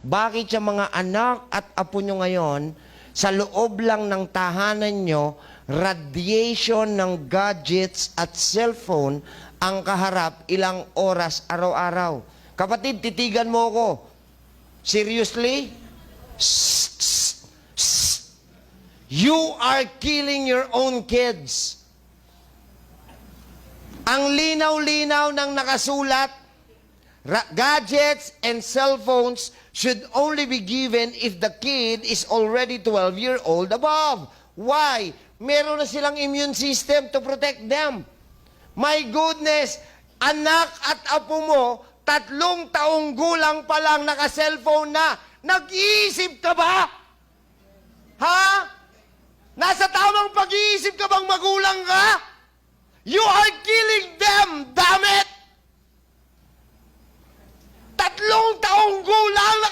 Bakit yung mga anak at apo nyo ngayon, sa loob lang ng tahanan nyo, radiation ng gadgets at cellphone ang kaharap ilang oras araw-araw? Kapatid, titigan mo ko. Seriously? You are killing your own kids. Ang linaw-linaw ng nakasulat, gadgets and cell phones should only be given if the kid is already 12-year-old above. Why? Meron na silang immune system to protect them. My goodness, anak at apo mo, 3 taong gulang pa lang naka-cellphone na. Nag-iisip ka ba? Ha? Nasa tamang pag-iisip ka bang magulang ka? You are killing them, damn it! 3 taong gulang